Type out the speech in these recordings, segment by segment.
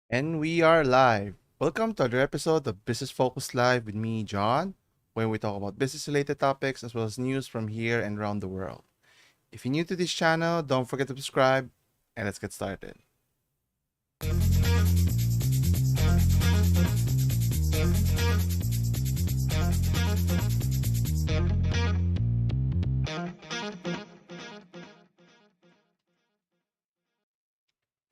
And we are live. Welcome to another episode of Business Focus Live with me, John, where we talk about business related topics as well as news from here and around the world. If you're new to this channel, don't forget to subscribe and let's get started.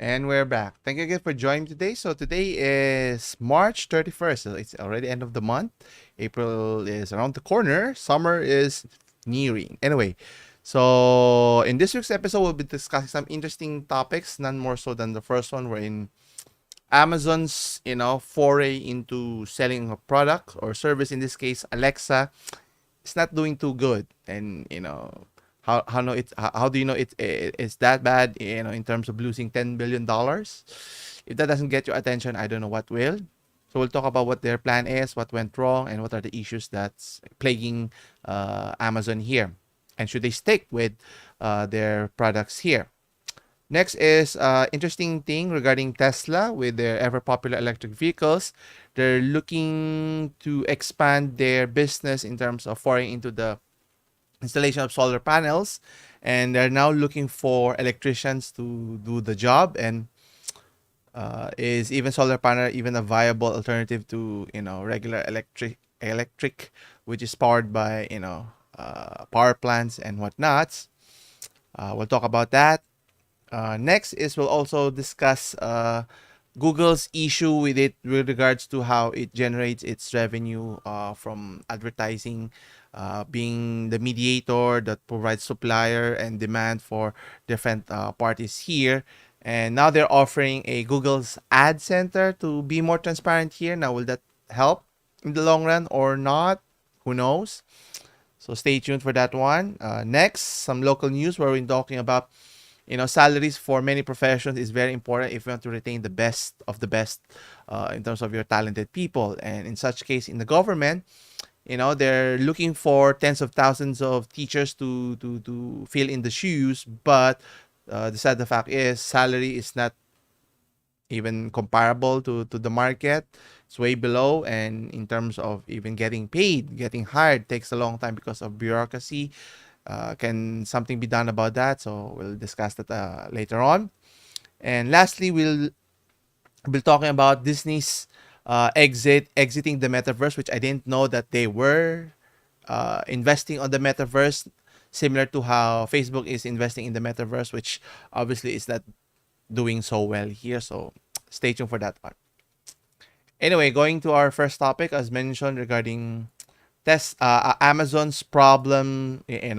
And we're back. Thank you again for joining today. So today is March 31st. So it's already end of the month. April is around the corner. Summer is nearing. Anyway, so in this week's episode, we'll be discussing some interesting topics, none more so than the first one, wherein Amazon's, foray into selling a product or service, in this case, Alexa, it's not doing too good. And, how do you know it's that bad, in terms of losing $10 billion? If that doesn't get your attention, I don't know what will. So we'll talk about what their plan is, what went wrong, and what are the issues that's plaguing Amazon here. And should they stick with their products here? Next is interesting thing regarding Tesla with their ever popular electric vehicles. They're looking to expand their business in terms of foraying into the installation of solar panels, and they're now looking for electricians to do the job. And is even solar panel even a viable alternative to regular electric, which is powered by power plants and whatnots? We'll talk about that. Next is we'll also discuss Google's issue with it with regards to how it generates its revenue from advertising, being the mediator that provides supplier and demand for different parties here. And now they're offering a Google's Ad Center to be more transparent here. Now, will that help in the long run or not? Who knows? So stay tuned for that one. Next, some local news where we're talking about salaries for many professions is very important if you want to retain the best of the best in terms of your talented people. And in such case, in the government, they're looking for tens of thousands of teachers to fill in the shoes. But the sad fact is, salary is not even comparable to the market. It's way below. And in terms of even getting paid, getting hired takes a long time because of bureaucracy. Can something be done about that? So we'll discuss that later on. And lastly, we'll be talking about Disney's exiting the metaverse, which I didn't know that they were investing on the metaverse, similar to how Facebook is investing in the metaverse, which obviously is not doing so well here. So stay tuned for that one. Anyway, going to our first topic, as mentioned, regarding Amazon's problem, in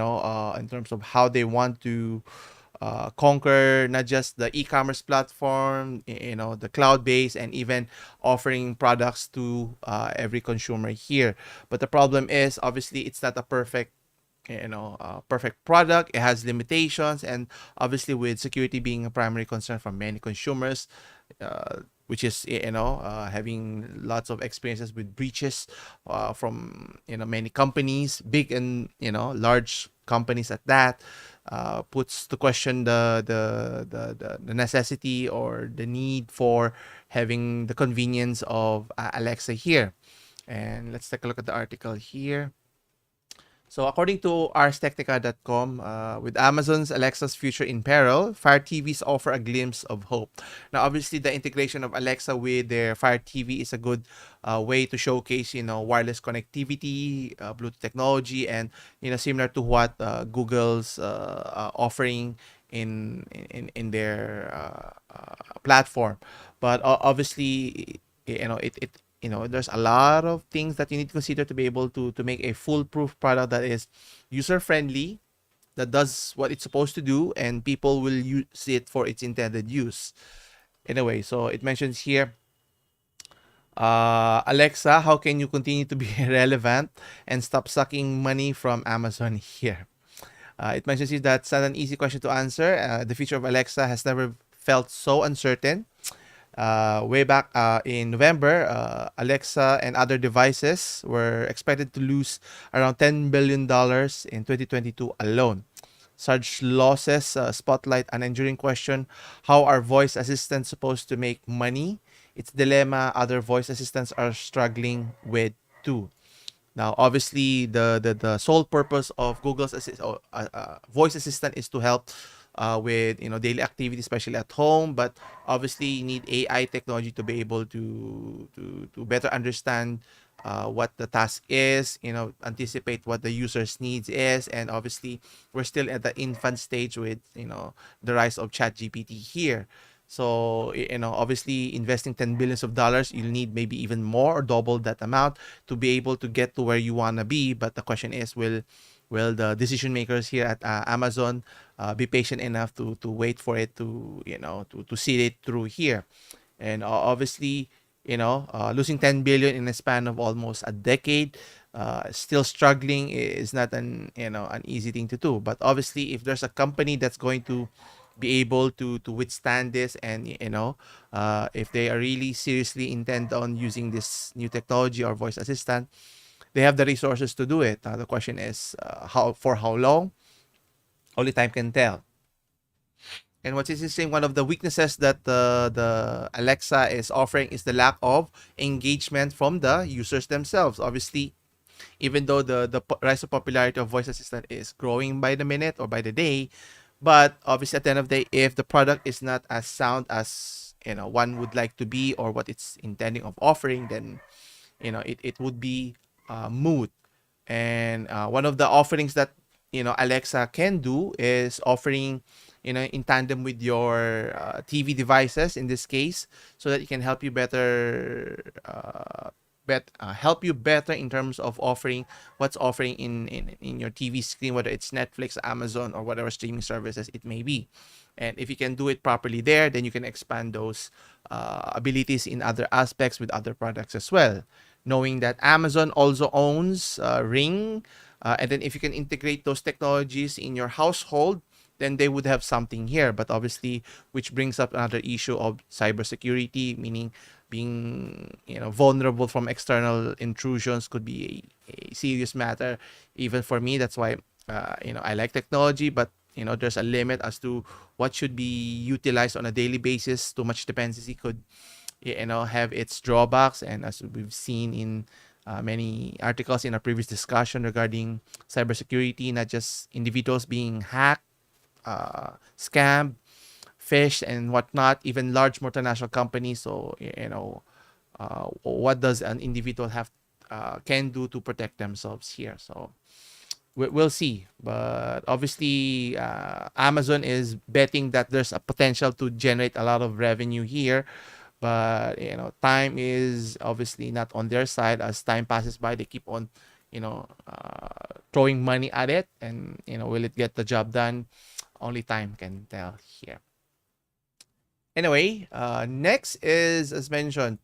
terms of how they want to conquer not just the e-commerce platform, the cloud base, and even offering products to every consumer here. But the problem is, obviously, it's not a perfect product. It has limitations, and obviously with security being a primary concern for many consumers, which is having lots of experiences with breaches from many companies, big and large companies at that, puts to question the necessity or the need for having the convenience of Alexa here. And let's take a look at the article here. So according to arstechnica.com, with Amazon's Alexa's future in peril, Fire TVs offer a glimpse of hope. Now, obviously, the integration of Alexa with their Fire TV is a good way to showcase, wireless connectivity, Bluetooth technology, and similar to what Google's offering in their platform. But obviously, there's a lot of things that you need to consider to be able to make a foolproof product that is user friendly, that does what it's supposed to do, and people will use it for its intended use. Anyway, so it mentions here, Alexa, how can you continue to be relevant and stop sucking money from Amazon here? It mentions here that's not an easy question to answer. The future of Alexa has never felt so uncertain. Way back in November, Alexa and other devices were expected to lose around $10 billion in 2022 alone. Such losses spotlight an enduring question: how are voice assistants supposed to make money it's dilemma other voice assistants are struggling with too. Now, obviously, the sole purpose of voice assistant is to help with daily activity, especially at home. But obviously, you need AI technology to be able to better understand what the task is, anticipate what the user's needs is, and obviously, we're still at the infant stage with the rise of ChatGPT here. So, obviously, investing 10 billions of dollars, you'll need maybe even more or double that amount to be able to get to where you want to be. But the question is, will the decision makers here at Amazon be patient enough to wait for it to see it through here? And obviously, losing 10 billion in a span of almost a decade, still struggling is not an easy thing to do. But obviously, if there's a company that's going to be able to withstand this, and if they are really seriously intent on using this new technology or voice assistant, they have the resources to do it. The question is, how long? Only time can tell. And what's interesting, one of the weaknesses that the Alexa is offering is the lack of engagement from the users themselves. Obviously, even though the rise of popularity of voice assistant is growing by the minute or by the day, but obviously at the end of the day, if the product is not as sound as one would like to be, or what it's intending of offering, then it would be moot. And one of the offerings that Alexa can do is offering in tandem with your TV devices in this case, so that it can help you better help you better in terms of offering what's offering in your TV screen, whether it's Netflix, Amazon, or whatever streaming services it may be. And if you can do it properly there, then you can expand those abilities in other aspects with other products as well. Knowing that Amazon also owns Ring, and then if you can integrate those technologies in your household, then they would have something here. But obviously, which brings up another issue of cybersecurity, meaning being vulnerable from external intrusions could be a serious matter even for me. That's why I like technology, but there's a limit as to what should be utilized on a daily basis. Too much dependency could have its drawbacks, and as we've seen in many articles in our previous discussion regarding cybersecurity, not just individuals being hacked, scammed, fished, and whatnot, even large multinational companies. So what does an individual have can do to protect themselves here? So we'll see. But obviously, Amazon is betting that there's a potential to generate a lot of revenue here. But time is obviously not on their side. As time passes by, they keep on throwing money at it, and will it get the job done? Only time can tell here. Anyway, next is, as mentioned,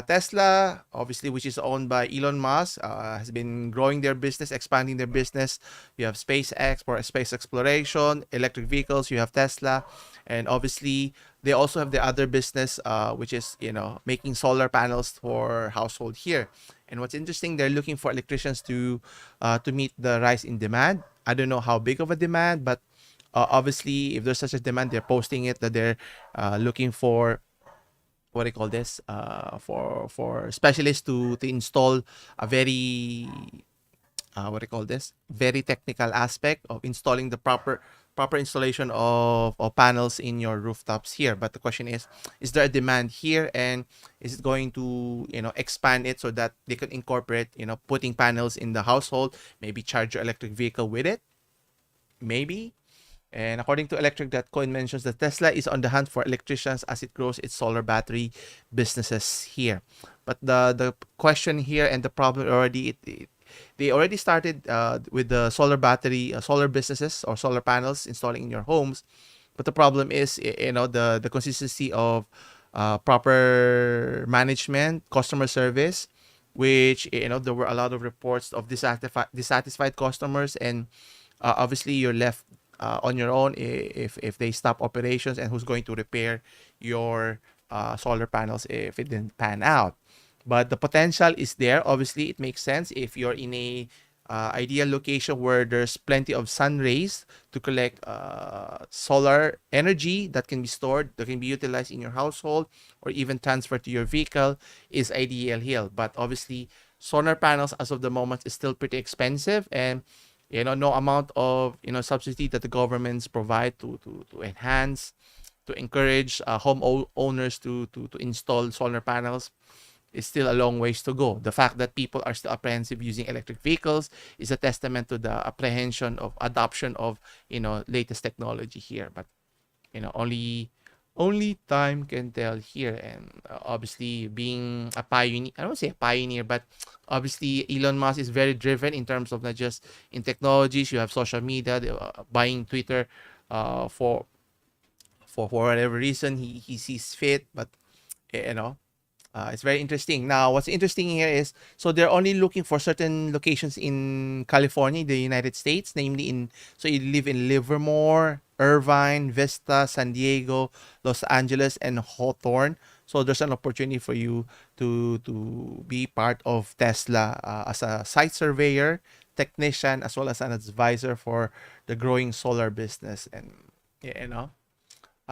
Tesla, obviously, which is owned by Elon Musk, has been growing their business, expanding their business. You have SpaceX for space exploration, electric vehicles. You have Tesla, and obviously they also have the other business, which is making solar panels for household here. And what's interesting, they're looking for electricians to meet the rise in demand. I don't know how big of a demand, but obviously, if there's such a demand, they're posting it that they're looking for what do you call this? For specialists to install a very what do you call this? Very technical aspect of installing the proper installation of panels in your rooftops here. But the question is there a demand here, and is it going to expand it so that they can incorporate putting panels in the household, maybe charge your electric vehicle with it, maybe. And according to Electric.co, it mentions that Tesla is on the hunt for electricians as it grows its solar battery businesses here. But the question here and the problem already, they already started with the solar battery, solar businesses or solar panels installing in your homes. But the problem is, the consistency of proper management, customer service, which, there were a lot of reports of dissatisfied customers, and obviously you're left on your own if they stop operations, and who's going to repair your solar panels if it didn't pan out. But the potential is there. Obviously, it makes sense if you're in a ideal location where there's plenty of sun rays to collect solar energy that can be stored, that can be utilized in your household, or even transferred to your vehicle is ideal here. But obviously, solar panels as of the moment is still pretty expensive, and no amount of subsidy that the governments provide to enhance, to encourage owners to install solar panels is still a long ways to go. The fact that people are still apprehensive using electric vehicles is a testament to the apprehension of adoption of latest technology here. But only time can tell here. And obviously, being a pioneer, I don't say a pioneer, but obviously Elon Musk is very driven in terms of not just in technologies. You have social media, buying Twitter for whatever reason he sees fit. But you know it's very interesting. Now, what's interesting here is, so they're only looking for certain locations in California, the United States, namely so you live in Livermore, Irvine, Vista, San Diego, Los Angeles, and Hawthorne. So there's an opportunity for you to be part of Tesla as a site surveyor, technician, as well as an advisor for the growing solar business. And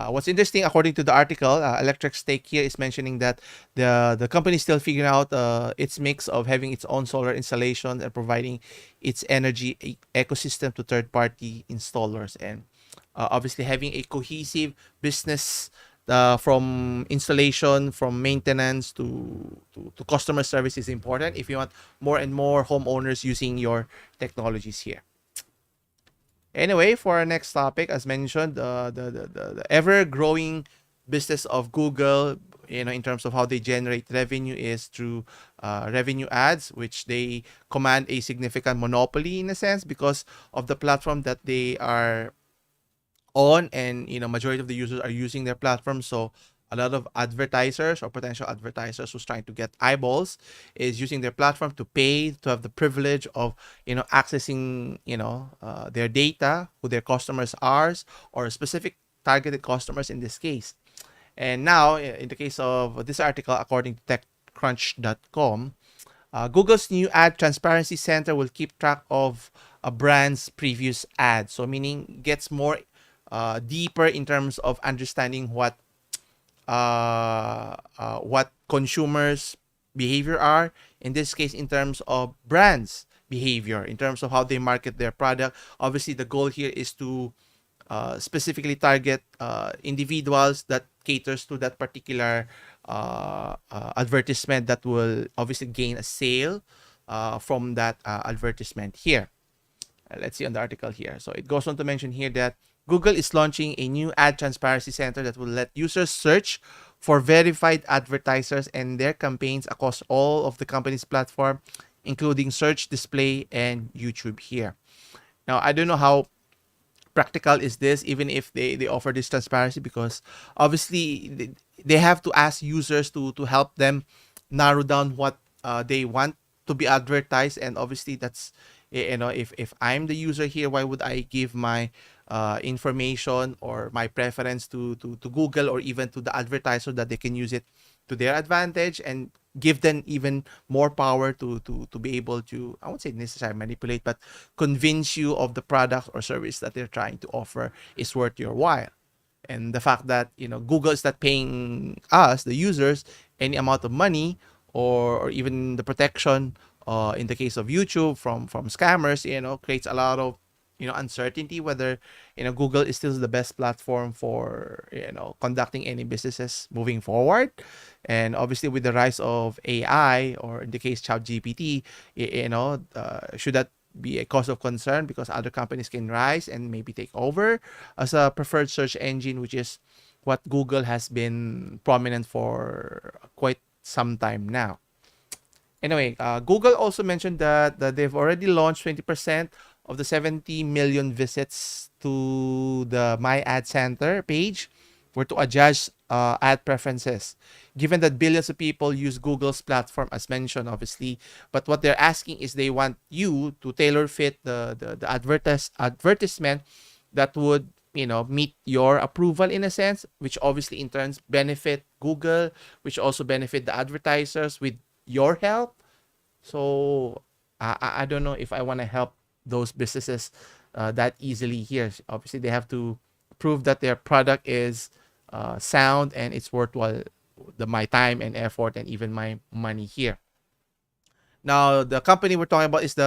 what's interesting, according to the article, Electric Stake here is mentioning that the company is still figuring out its mix of having its own solar installation and providing its energy ecosystem to third-party installers, and obviously having a cohesive business from installation, from maintenance to customer service is important if you want more and more homeowners using your technologies here. Anyway, for our next topic, as mentioned, the ever-growing business of Google, in terms of how they generate revenue is through revenue ads, which they command a significant monopoly in a sense because of the platform that they are on, and majority of the users are using their platform. So a lot of advertisers or potential advertisers who's trying to get eyeballs is using their platform to pay to have the privilege of accessing their data, who their customers are, or specific targeted customers in this case. And now, in the case of this article, according to TechCrunch.com, Google's new ad transparency center will keep track of a brand's previous ads. So meaning gets more deeper in terms of understanding what consumers' behavior are. In this case, in terms of brands' behavior, in terms of how they market their product. Obviously, the goal here is to specifically target individuals that caters to that particular advertisement that will obviously gain a sale from that advertisement here. Let's see on the article here. So it goes on to mention here that Google is launching a new ad transparency center that will let users search for verified advertisers and their campaigns across all of the company's platform, including search, display, and YouTube here. Now, I don't know how practical is this, even if they offer this transparency, because obviously they have to ask users to help them narrow down what they want to be advertised. And obviously that's, if I'm the user here, why would I give my information or my preference to Google or even to the advertiser that they can use it to their advantage and give them even more power to be able to, I won't say necessarily manipulate, but convince you of the product or service that they're trying to offer is worth your while. And the fact that Google is not paying us, the users, any amount of money, or even the protection in the case of YouTube from scammers, creates a lot of uncertainty whether Google is still the best platform for conducting any businesses moving forward. And obviously with the rise of AI, or in the case ChatGPT, should that be a cause of concern, because other companies can rise and maybe take over as a preferred search engine, which is what Google has been prominent for quite some time now. Anyway, Google also mentioned that they've already launched 20% of the 70 million visits to the My Ad Center page were to adjust ad preferences, given that billions of people use Google's platform, as mentioned, obviously. But what they're asking is they want you to tailor fit the advertisement that would meet your approval in a sense, which obviously in turn benefit Google, which also benefit the advertisers with your help. So I don't know if I want to help those businesses that easily here. Obviously, they have to prove that their product is sound and it's worthwhile my time and effort and even my money here. Now, the company we're talking about is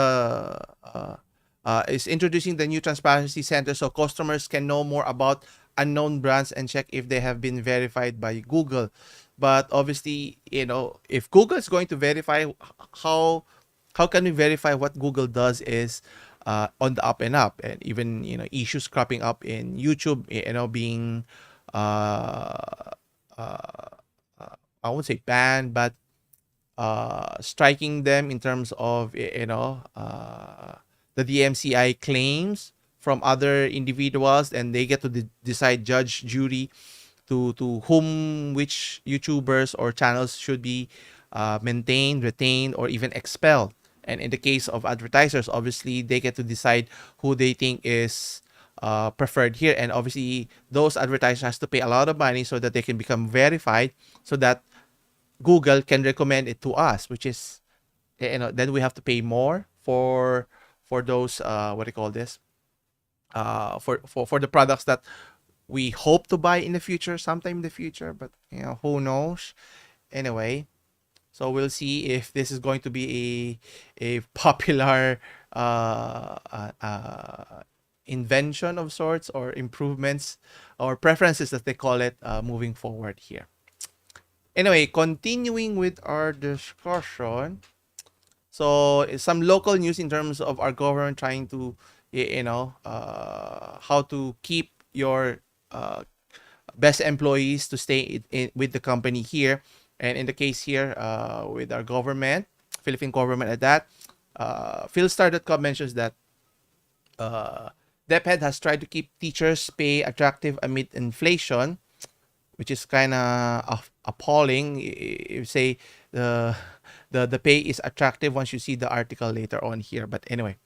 is introducing the new transparency center, so customers can know more about unknown brands and check if they have been verified by Google. But obviously, if Google is going to verify, how how can we verify what Google does is on the up and up, and even issues cropping up in YouTube, being uh, uh, I won't say banned, but striking them in terms of the DMCI claims from other individuals, and they get to decide, judge, jury, to whom which YouTubers or channels should be maintained, retained, or even expelled. And in the case of advertisers, obviously they get to decide who they think is preferred here. And obviously those advertisers has to pay a lot of money so that they can become verified, so that Google can recommend it to us, which is, then we have to pay more for those what do you call this, for the products that we hope to buy in the future, sometime in the future, but who knows. Anyway, so we'll see if this is going to be a popular invention of sorts, or improvements or preferences that they call it, moving forward here. Anyway, continuing with our discussion. So some local news in terms of our government trying to, how to keep your best employees to stay with the company here. And in the case here, with our government, Philippine government at that, Philstar.com mentions that DepEd has tried to keep teachers' pay attractive amid inflation, which is kind of appalling. You say the pay is attractive once you see the article later on here. But anyway,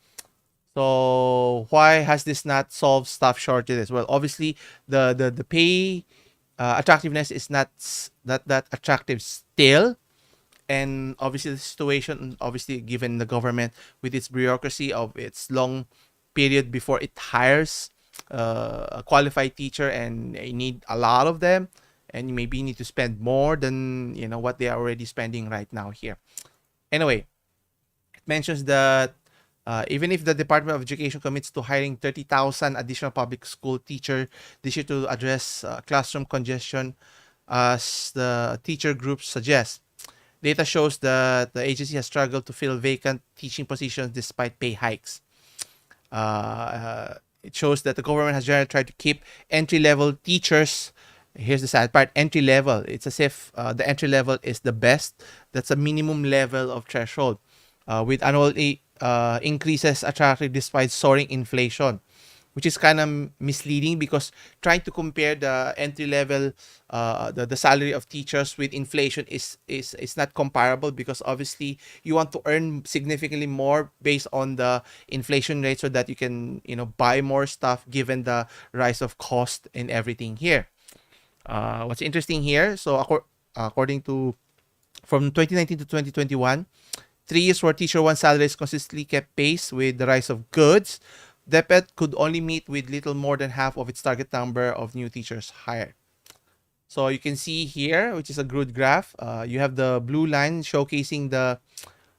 so why has this not solved staff shortages? Well, obviously the pay attractiveness is not that attractive still. And obviously the situation, obviously given the government with its bureaucracy of its long period before it hires a qualified teacher, and you need a lot of them, and you maybe need to spend more than what they are already spending right now here. Anyway, it mentions that even if the Department of Education commits to hiring 30,000 additional public school teacher this year to address classroom congestion, as the teacher group suggests, data shows that the agency has struggled to fill vacant teaching positions despite pay hikes. It shows that the government has generally tried to keep entry-level teachers. Here's the sad part: entry level. It's as if the entry level is the best. That's a minimum level of threshold, with annual increases attractive despite soaring inflation, which is kind of misleading, because trying to compare the entry level, the salary of teachers with inflation is not comparable, because obviously you want to earn significantly more based on the inflation rate, so that you can buy more stuff given the rise of cost and everything here. What's interesting here, so according to, from 2019 to 2021, 3 years where Teacher One salaries consistently kept pace with the rise of goods, DepEd could only meet with little more than half of its target number of new teachers hired. So you can see here, which is a good graph, you have the blue line showcasing the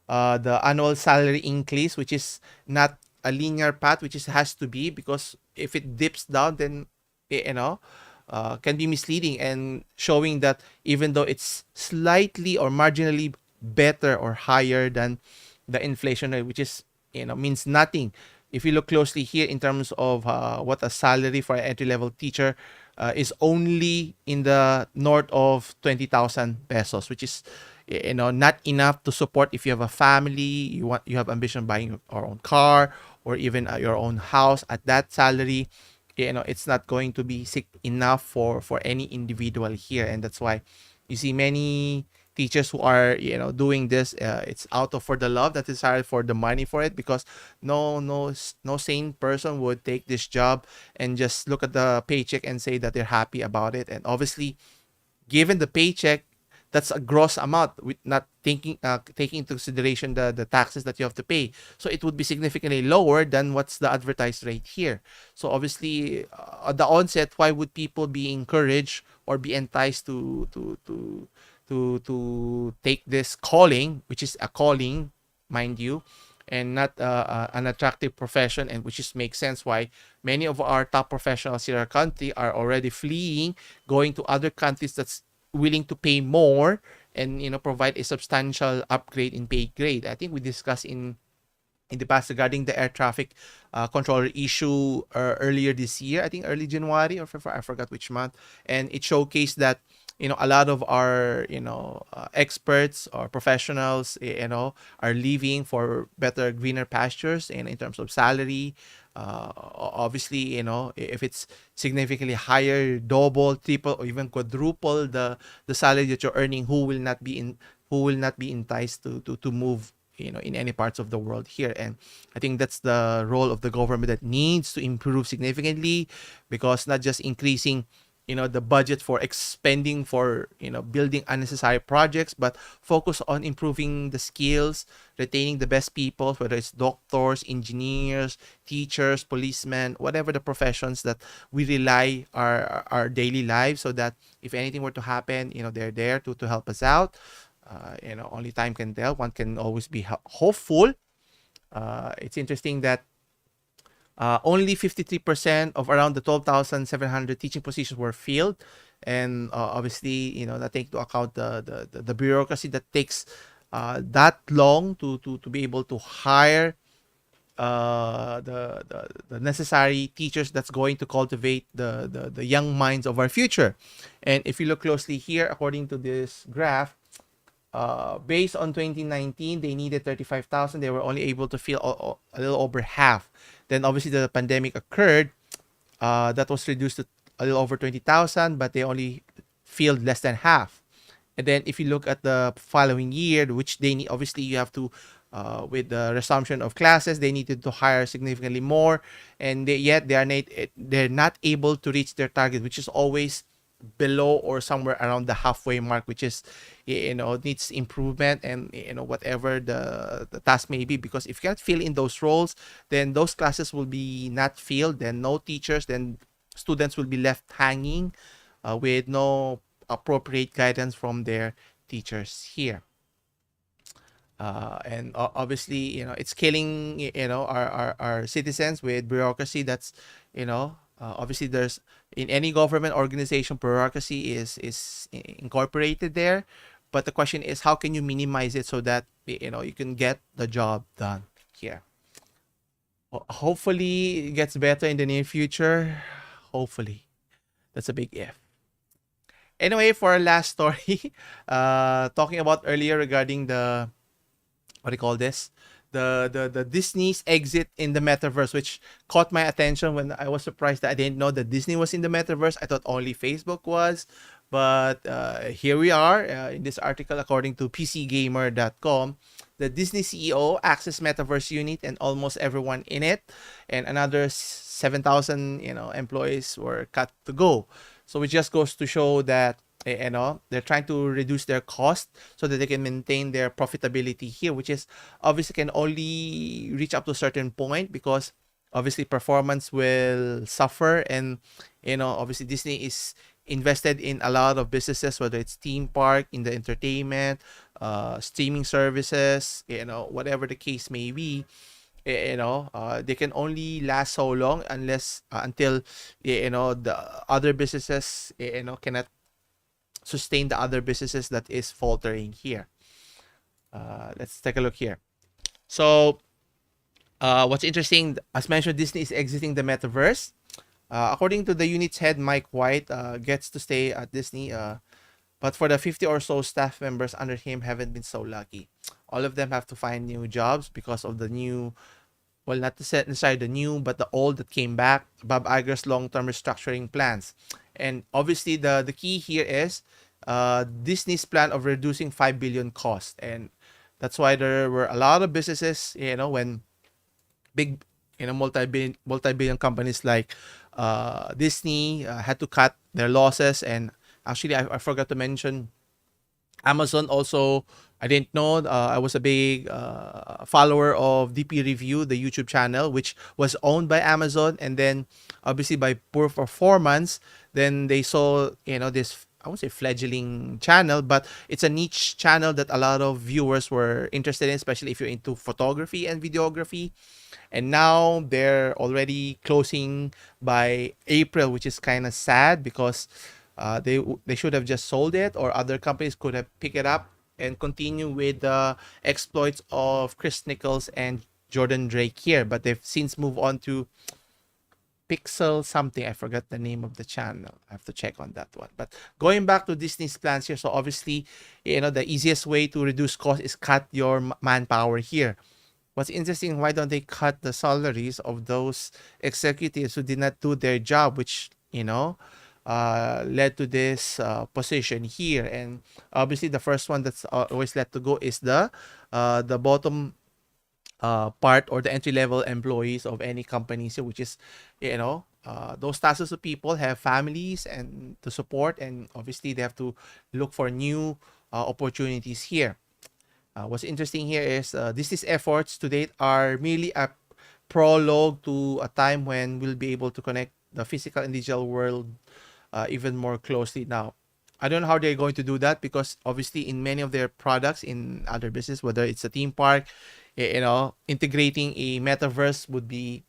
annual salary increase, which is not a linear path, which has to be, because if it dips down, then can be misleading, and showing that even though it's slightly or marginally better or higher than the inflation rate, which is means nothing. If you look closely here in terms of what a salary for an entry level teacher is only in the north of 20,000 pesos, which is not enough to support if you have a family, you have ambition buying your own car, or even your own house. At that salary, it's not going to be enough for any individual here. And that's why you see many teachers who are doing this, it's out of for the love, that is hard for the money for it, because no sane person would take this job and just look at the paycheck and say that they're happy about it. And obviously, given the paycheck, that's a gross amount, with not taking into consideration the taxes that you have to pay. So it would be significantly lower than what's the advertised rate here. So obviously, at the onset, why would people be encouraged or be enticed to take this calling, which is a calling, mind you, and not an attractive profession, and which is makes sense why many of our top professionals in our country are already fleeing, going to other countries that's willing to pay more and provide a substantial upgrade in pay grade. I think we discussed in the past regarding the air traffic controller issue earlier this year. I think early January or February, I forgot which month, and it showcased that a lot of our experts or professionals are leaving for better greener pastures, and in terms of salary, obviously, if it's significantly higher, double, triple, or even quadruple the salary that you're earning, who will not be enticed to move in any parts of the world here. And I think that's the role of the government that needs to improve significantly, because not just increasing the budget for expending for building unnecessary projects, but focus on improving the skills, retaining the best people, whether it's doctors, engineers, teachers, policemen, whatever the professions that we rely our daily lives, so that if anything were to happen, they're there to help us out. Only time can tell. One can always be hopeful. It's interesting that only 53% of around the 12,700 teaching positions were filled. And obviously, that take into account the bureaucracy that takes that long to be able to hire the necessary teachers that's going to cultivate the young minds of our future. And if you look closely here, according to this graph, based on 2019, they needed 35,000. They were only able to fill a little over half. Then obviously the pandemic occurred. That was reduced to a little over 20,000, but they only filled less than half. And then if you look at the following year, which they need, obviously you have to, with the resumption of classes, they needed to hire significantly more, and yet they're not able to reach their target, which is always below or somewhere around the halfway mark, which is needs improvement. And whatever the task may be, because if you can't fill in those roles, then those classes will be not filled, then no teachers, then students will be left hanging with no appropriate guidance from their teachers here. And obviously, it's killing our citizens with bureaucracy. That's obviously, there's in any government organization, bureaucracy is incorporated there, but the question is, how can you minimize it so that you can get the job done here? Hopefully it gets better in the near future. Hopefully. That's a big if. Anyway, for our last story, talking about earlier regarding the, what do you call this, the Disney's exit in the metaverse, which caught my attention when I was surprised that I didn't know that Disney was in the metaverse. I thought only Facebook was, but here we are in this article. According to PCGamer.com, the Disney CEO access metaverse unit and almost everyone in it, and another 7,000 employees were cut to go. So it just goes to show that they're trying to reduce their cost so that they can maintain their profitability here, which is obviously can only reach up to a certain point, because obviously performance will suffer. And obviously Disney is invested in a lot of businesses, whether it's theme park, in the entertainment, streaming services, whatever the case may be. They can only last so long unless until the other businesses cannot sustain the other businesses that is faltering here. Let's take a look here. So what's interesting, as mentioned, Disney is exiting the metaverse. According to the unit's head, Mike White, gets to stay at Disney, but for the 50 or so staff members under him haven't been so lucky. All of them have to find new jobs because of the new, well, not to set aside the new, but the old that came back, Bob Iger's long-term restructuring plans. And obviously the key here is Disney's plan of reducing 5 billion cost. And that's why there were a lot of businesses, when big, multi-billion companies like Disney had to cut their losses. And actually, I forgot to mention Amazon also, I didn't know. I was a big follower of DP Review, the YouTube channel, which was owned by Amazon, and then obviously by poor performance, then they saw this. I won't say fledgling channel, but it's a niche channel that a lot of viewers were interested in, especially if you're into photography and videography. And now they're already closing by April, which is kind of sad because they should have just sold it, or other companies could have picked it up and continue with the exploits of Chris Nichols and Jordan Drake here. But they've since moved on to Pixel something. I forgot the name of the channel. I have to check on that one. But going back to Disney's plans here, so obviously, the easiest way to reduce cost is cut your manpower here. What's interesting, why don't they cut the salaries of those executives who did not do their job, which, led to this position here? And obviously, the first one that's always let to go is the bottom part, or the entry level employees of any company, so which is, those thousands of people have families and to support, and obviously they have to look for new opportunities here. What's interesting here is Disney's efforts to date are merely a prologue to a time when we'll be able to connect the physical and digital world even more closely. Now, I don't know how they're going to do that, because obviously in many of their products in other business, whether it's a theme park, integrating a metaverse would be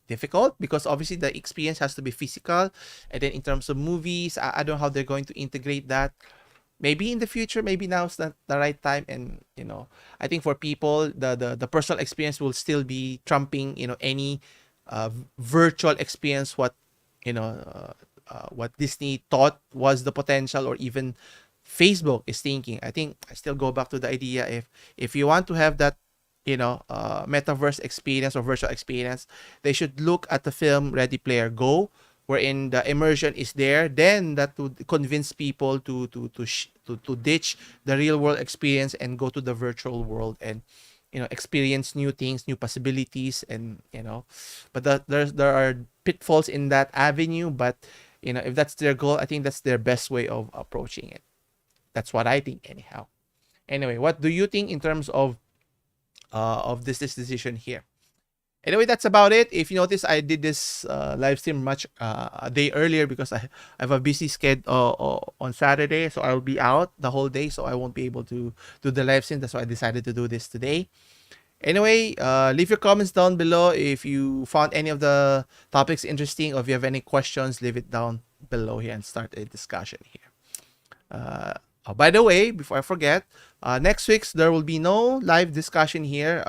difficult, because obviously the experience has to be physical. And then in terms of movies, I don't know how they're going to integrate that. Maybe in the future, maybe now is not the right time. And I think for people, the personal experience will still be trumping any virtual experience, what Disney thought was the potential, or even Facebook is thinking. I think I still go back to the idea, if you want to have that metaverse experience or virtual experience, they should look at the film Ready Player Go, wherein the immersion is there. Then that would convince people to ditch the real world experience and go to the virtual world, and experience new things, new possibilities. And but there are pitfalls in that avenue. But if that's their goal, I think that's their best way of approaching it. That's what I think, anyhow. Anyway, what do you think in terms of this decision here? Anyway, that's about it. If you notice, I did this live stream much a day earlier, because I have a busy schedule on Saturday, so I'll be out the whole day, so I won't be able to do the live stream. That's why I decided to do this today. Anyway, leave your comments down below if you found any of the topics interesting, or if you have any questions, leave it down below here and start a discussion here. By the way, before I forget, next week's there will be no live discussion here,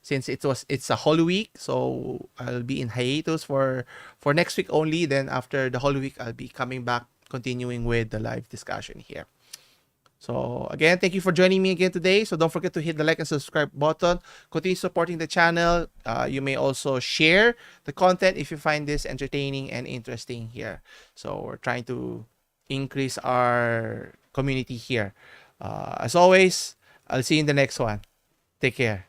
since it's a Holy Week. So I'll be in hiatus for next week only. Then after the Holy Week, I'll be coming back, continuing with the live discussion here. So again, thank you for joining me again today. So don't forget to hit the like and subscribe button. Continue supporting the channel. You may also share the content if you find this entertaining and interesting here. So we're trying to increase our community here. As always, I'll see you in the next one. Take care.